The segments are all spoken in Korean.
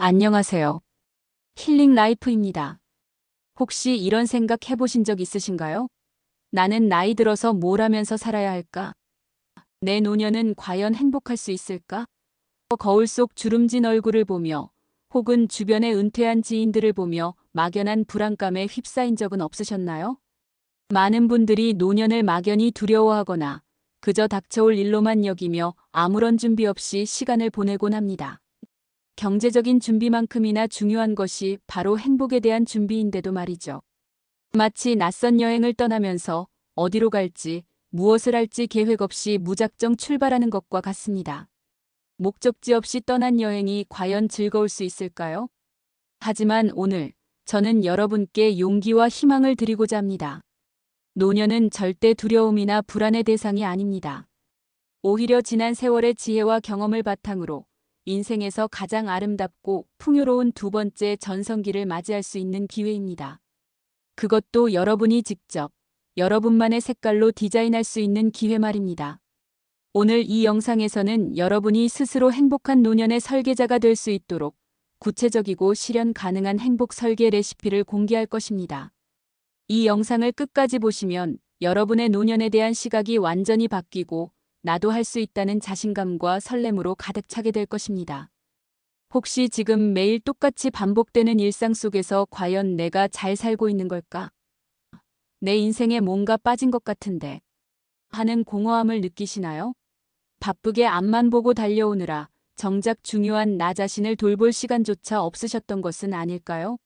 안녕하세요. 힐링 라이프입니다. 혹시 이런 생각 해보신 적 있으신가요? 나는 나이 들어서 뭘 하면서 살아야 할까? 내 노년은 과연 행복할 수 있을까? 거울 속 주름진 얼굴을 보며 혹은 주변의 은퇴한 지인들을 보며 막연한 불안감에 휩싸인 적은 없으셨나요? 많은 분들이 노년을 막연히 두려워하거나 그저 닥쳐올 일로만 여기며 아무런 준비 없이 시간을 보내곤 합니다. 경제적인 준비만큼이나 중요한 것이 바로 행복에 대한 준비인데도 말이죠. 마치 낯선 여행을 떠나면서 어디로 갈지, 무엇을 할지 계획 없이 무작정 출발하는 것과 같습니다. 목적지 없이 떠난 여행이 과연 즐거울 수 있을까요? 하지만 오늘 저는 여러분께 용기와 희망을 드리고자 합니다. 노년은 절대 두려움이나 불안의 대상이 아닙니다. 오히려 지난 세월의 지혜와 경험을 바탕으로 인생에서 가장 아름답고 풍요로운 두 번째 전성기를 맞이할 수 있는 기회입니다. 그것도 여러분이 직접 여러분만의 색깔로 디자인할 수 있는 기회 말입니다. 오늘 이 영상에서는 여러분이 스스로 행복한 노년의 설계자가 될 수 있도록 구체적이고 실현 가능한 행복 설계 레시피를 공개할 것입니다. 이 영상을 끝까지 보시면 여러분의 노년에 대한 시각이 완전히 바뀌고 나도 할 수 있다는 자신감과 설렘으로 가득 차게 될 것입니다. 혹시 지금 매일 똑같이 반복되는 일상 속에서 과연 내가 잘 살고 있는 걸까? 내 인생에 뭔가 빠진 것 같은데 하는 공허함을 느끼시나요? 바쁘게 앞만 보고 달려오느라 정작 중요한 나 자신을 돌볼 시간조차 없으셨던 것은 아닐까요?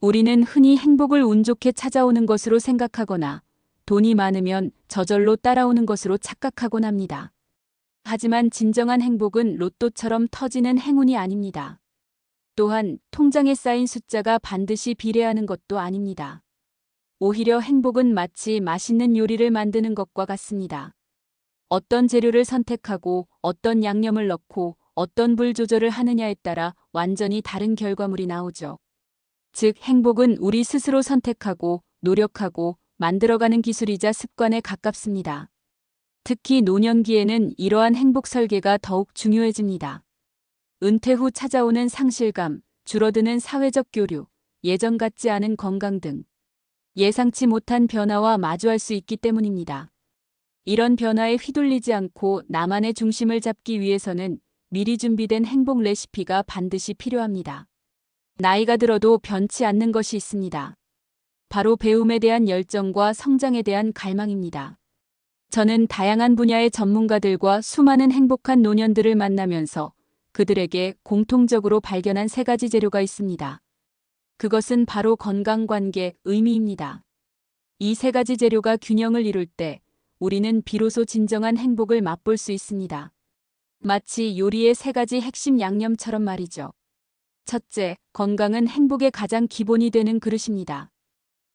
우리는 흔히 행복을 운 좋게 찾아오는 것으로 생각하거나 돈이 많으면 저절로 따라오는 것으로 착각하곤 합니다. 하지만 진정한 행복은 로또처럼 터지는 행운이 아닙니다. 또한 통장에 쌓인 숫자가 반드시 비례하는 것도 아닙니다. 오히려 행복은 마치 맛있는 요리를 만드는 것과 같습니다. 어떤 재료를 선택하고 어떤 양념을 넣고 어떤 불 조절을 하느냐에 따라 완전히 다른 결과물이 나오죠. 즉, 행복은 우리 스스로 선택하고 노력하고 만들어가는 기술이자 습관에 가깝습니다. 특히 노년기에는 이러한 행복 설계가 더욱 중요해집니다. 은퇴 후 찾아오는 상실감, 줄어드는 사회적 교류, 예전 같지 않은 건강 등 예상치 못한 변화와 마주할 수 있기 때문입니다. 이런 변화에 휘둘리지 않고 나만의 중심을 잡기 위해서는 미리 준비된 행복 레시피가 반드시 필요합니다. 나이가 들어도 변치 않는 것이 있습니다. 바로 배움에 대한 열정과 성장에 대한 갈망입니다. 저는 다양한 분야의 전문가들과 수많은 행복한 노년들을 만나면서 그들에게 공통적으로 발견한 세 가지 재료가 있습니다. 그것은 바로 건강관계, 의미입니다. 이 세 가지 재료가 균형을 이룰 때 우리는 비로소 진정한 행복을 맛볼 수 있습니다. 마치 요리의 세 가지 핵심 양념처럼 말이죠. 첫째, 건강은 행복의 가장 기본이 되는 그릇입니다.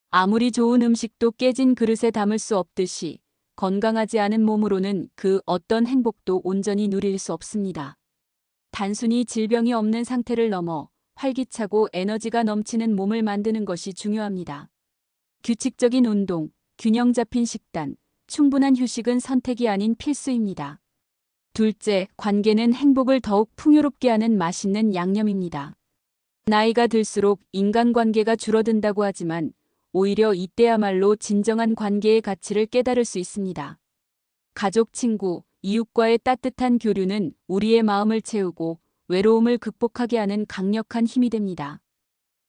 아무리 좋은 음식도 깨진 그릇에 담을 수 없듯이 건강하지 않은 몸으로는 그 어떤 행복도 온전히 누릴 수 없습니다. 단순히 질병이 없는 상태를 넘어 활기차고 에너지가 넘치는 몸을 만드는 것이 중요합니다. 규칙적인 운동, 균형 잡힌 식단, 충분한 휴식은 선택이 아닌 필수입니다. 둘째, 관계는 행복을 더욱 풍요롭게 하는 맛있는 양념입니다. 나이가 들수록 인간관계가 줄어든다고 하지만 오히려 이때야말로 진정한 관계의 가치를 깨달을 수 있습니다. 가족, 친구, 이웃과의 따뜻한 교류는 우리의 마음을 채우고 외로움을 극복하게 하는 강력한 힘이 됩니다.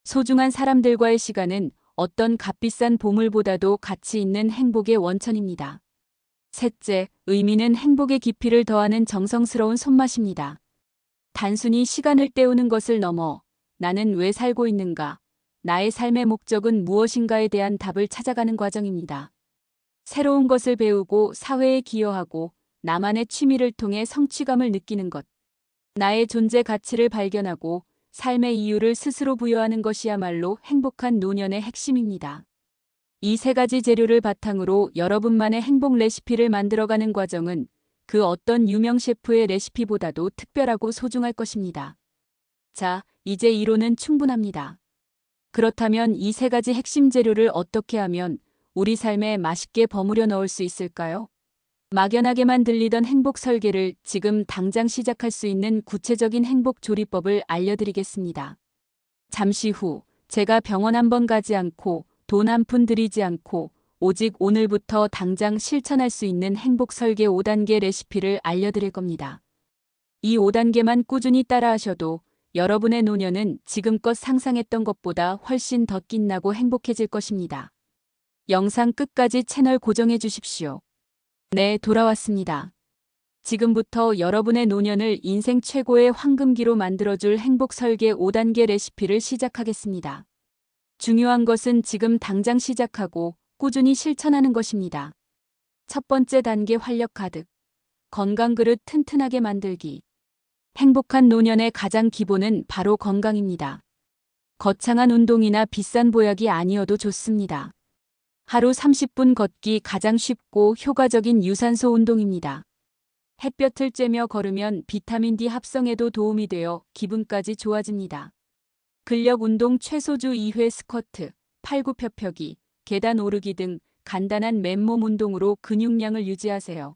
소중한 사람들과의 시간은 어떤 값비싼 보물보다도 가치 있는 행복의 원천입니다. 셋째, 의미는 행복의 깊이를 더하는 정성스러운 손맛입니다. 단순히 시간을 때우는 것을 넘어 나는 왜 살고 있는가, 나의 삶의 목적은 무엇인가에 대한 답을 찾아가는 과정입니다. 새로운 것을 배우고 사회에 기여하고 나만의 취미를 통해 성취감을 느끼는 것. 나의 존재 가치를 발견하고 삶의 이유를 스스로 부여하는 것이야말로 행복한 노년의 핵심입니다. 이 세 가지 재료를 바탕으로 여러분만의 행복 레시피를 만들어가는 과정은 그 어떤 유명 셰프의 레시피보다도 특별하고 소중할 것입니다. 자, 이제 이론은 충분합니다. 그렇다면 이 세 가지 핵심 재료를 어떻게 하면 우리 삶에 맛있게 버무려 넣을 수 있을까요? 막연하게만 들리던 행복 설계를 지금 당장 시작할 수 있는 구체적인 행복 조리법을 알려드리겠습니다. 잠시 후 제가 병원 한 번 가지 않고 돈 한 푼 들이지 않고 오직 오늘부터 당장 실천할 수 있는 행복 설계 5단계 레시피를 알려드릴 겁니다. 이 5단계만 꾸준히 따라하셔도 여러분의 노년은 지금껏 상상했던 것보다 훨씬 더 빛나고 행복해질 것입니다. 영상 끝까지 채널 고정해 주십시오. 네, 돌아왔습니다. 지금부터 여러분의 노년을 인생 최고의 황금기로 만들어줄 행복 설계 5단계 레시피를 시작하겠습니다. 중요한 것은 지금 당장 시작하고 꾸준히 실천하는 것입니다. 첫 번째 단계 활력 가득. 건강 그릇 튼튼하게 만들기. 행복한 노년의 가장 기본은 바로 건강입니다. 거창한 운동이나 비싼 보약이 아니어도 좋습니다. 하루 30분 걷기 가장 쉽고 효과적인 유산소 운동입니다. 햇볕을 쬐며 걸으면 비타민 D 합성에도 도움이 되어 기분까지 좋아집니다. 근력 운동 최소 주 2회 스쿼트, 팔굽혀펴기, 계단 오르기 등 간단한 맨몸 운동으로 근육량을 유지하세요.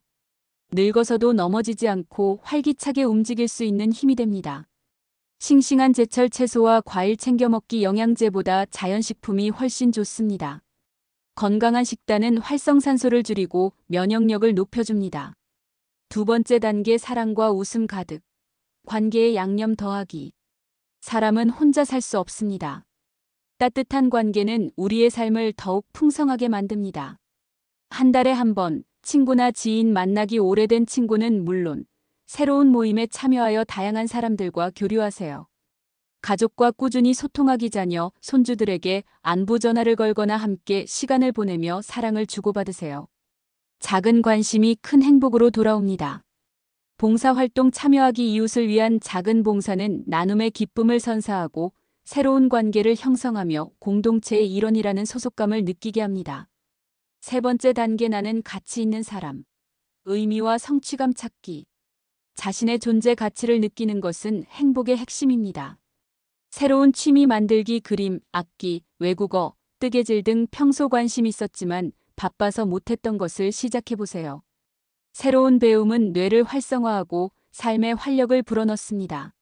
늙어서도 넘어지지 않고 활기차게 움직일 수 있는 힘이 됩니다. 싱싱한 제철 채소와 과일 챙겨 먹기 영양제보다 자연식품이 훨씬 좋습니다. 건강한 식단은 활성산소를 줄이고 면역력을 높여줍니다. 두 번째 단계 사랑과 웃음 가득. 관계에 양념 더하기. 사람은 혼자 살 수 없습니다. 따뜻한 관계는 우리의 삶을 더욱 풍성하게 만듭니다. 한 달에 한 번 친구나 지인 만나기 오래된 친구는 물론 새로운 모임에 참여하여 다양한 사람들과 교류하세요. 가족과 꾸준히 소통하기 자녀, 손주들에게 안부 전화를 걸거나 함께 시간을 보내며 사랑을 주고받으세요. 작은 관심이 큰 행복으로 돌아옵니다. 봉사활동 참여하기 이웃을 위한 작은 봉사는 나눔의 기쁨을 선사하고 새로운 관계를 형성하며 공동체의 일원이라는 소속감을 느끼게 합니다. 세 번째 단계 나는 가치 있는 사람. 의미와 성취감 찾기. 자신의 존재 가치를 느끼는 것은 행복의 핵심입니다. 새로운 취미 만들기, 그림, 악기, 외국어, 뜨개질 등 평소 관심 있었지만 바빠서 못했던 것을 시작해보세요. 새로운 배움은 뇌를 활성화하고 삶의 활력을 불어넣습니다.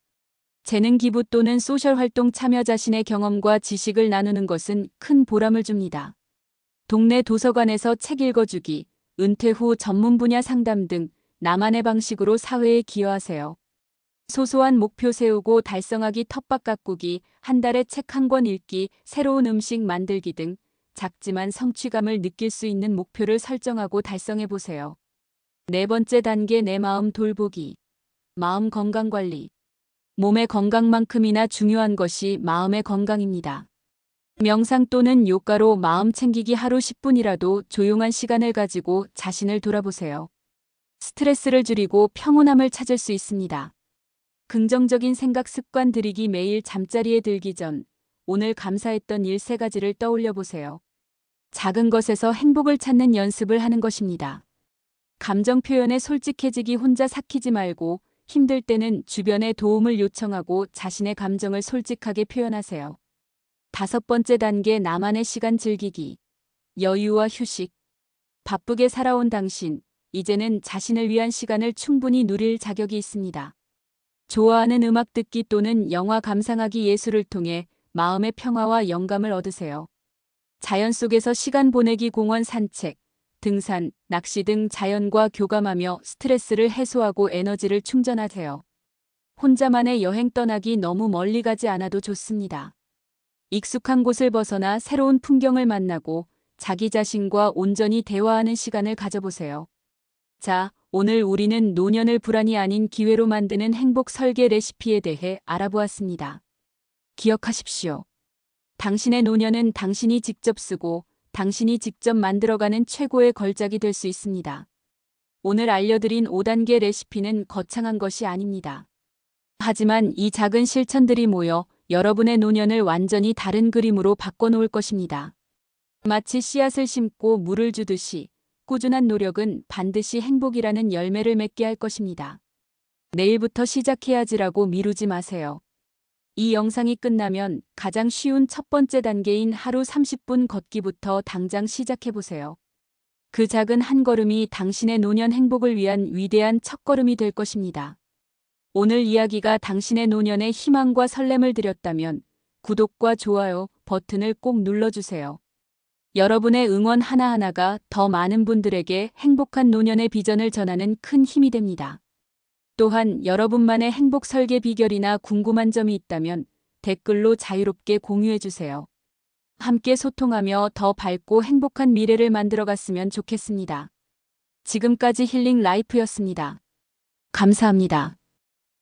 재능 기부 또는 소셜 활동 참여 자신의 경험과 지식을 나누는 것은 큰 보람을 줍니다. 동네 도서관에서 책 읽어주기, 은퇴 후 전문 분야 상담 등 나만의 방식으로 사회에 기여하세요. 소소한 목표 세우고 달성하기 텃밭 가꾸기, 한 달에 책 한 권 읽기, 새로운 음식 만들기 등 작지만 성취감을 느낄 수 있는 목표를 설정하고 달성해보세요. 네 번째 단계 내 마음 돌보기. 마음 건강 관리. 몸의 건강만큼이나 중요한 것이 마음의 건강입니다. 명상 또는 요가로 마음 챙기기 하루 10분이라도 조용한 시간을 가지고 자신을 돌아보세요. 스트레스를 줄이고 평온함을 찾을 수 있습니다. 긍정적인 생각 습관 들이기 매일 잠자리에 들기 전 오늘 감사했던 일 3가지를 떠올려 보세요. 작은 것에서 행복을 찾는 연습을 하는 것입니다. 감정 표현에 솔직해지기 혼자 삭히지 말고 힘들 때는 주변의 도움을 요청하고 자신의 감정을 솔직하게 표현하세요. 5번째 단계 나만의 시간 즐기기. 여유와 휴식. 바쁘게 살아온 당신, 이제는 자신을 위한 시간을 충분히 누릴 자격이 있습니다. 좋아하는 음악 듣기 또는 영화 감상하기 예술을 통해 마음의 평화와 영감을 얻으세요. 자연 속에서 시간 보내기 공원 산책, 등산, 낚시 등 자연과 교감하며 스트레스를 해소하고 에너지를 충전하세요. 혼자만의 여행 떠나기 너무 멀리 가지 않아도 좋습니다. 익숙한 곳을 벗어나 새로운 풍경을 만나고 자기 자신과 온전히 대화하는 시간을 가져보세요. 자, 오늘 우리는 노년을 불안이 아닌 기회로 만드는 행복 설계 레시피에 대해 알아보았습니다. 기억하십시오. 당신의 노년은 당신이 직접 쓰고 당신이 직접 만들어가는 최고의 걸작이 될 수 있습니다. 오늘 알려드린 5단계 레시피는 거창한 것이 아닙니다. 하지만 이 작은 실천들이 모여 여러분의 노년을 완전히 다른 그림으로 바꿔놓을 것입니다. 마치 씨앗을 심고 물을 주듯이 꾸준한 노력은 반드시 행복이라는 열매를 맺게 할 것입니다. 내일부터 시작해야지라고 미루지 마세요. 이 영상이 끝나면 가장 쉬운 첫 번째 단계인 하루 30분 걷기부터 당장 시작해보세요. 그 작은 한 걸음이 당신의 노년 행복을 위한 위대한 첫걸음이 될 것입니다. 오늘 이야기가 당신의 노년에 희망과 설렘을 드렸다면 구독과 좋아요 버튼을 꼭 눌러주세요. 여러분의 응원 하나하나가 더 많은 분들에게 행복한 노년의 비전을 전하는 큰 힘이 됩니다. 또한 여러분만의 행복 설계 비결이나 궁금한 점이 있다면 댓글로 자유롭게 공유해주세요. 함께 소통하며 더 밝고 행복한 미래를 만들어갔으면 좋겠습니다. 지금까지 힐링 라이프였습니다. 감사합니다.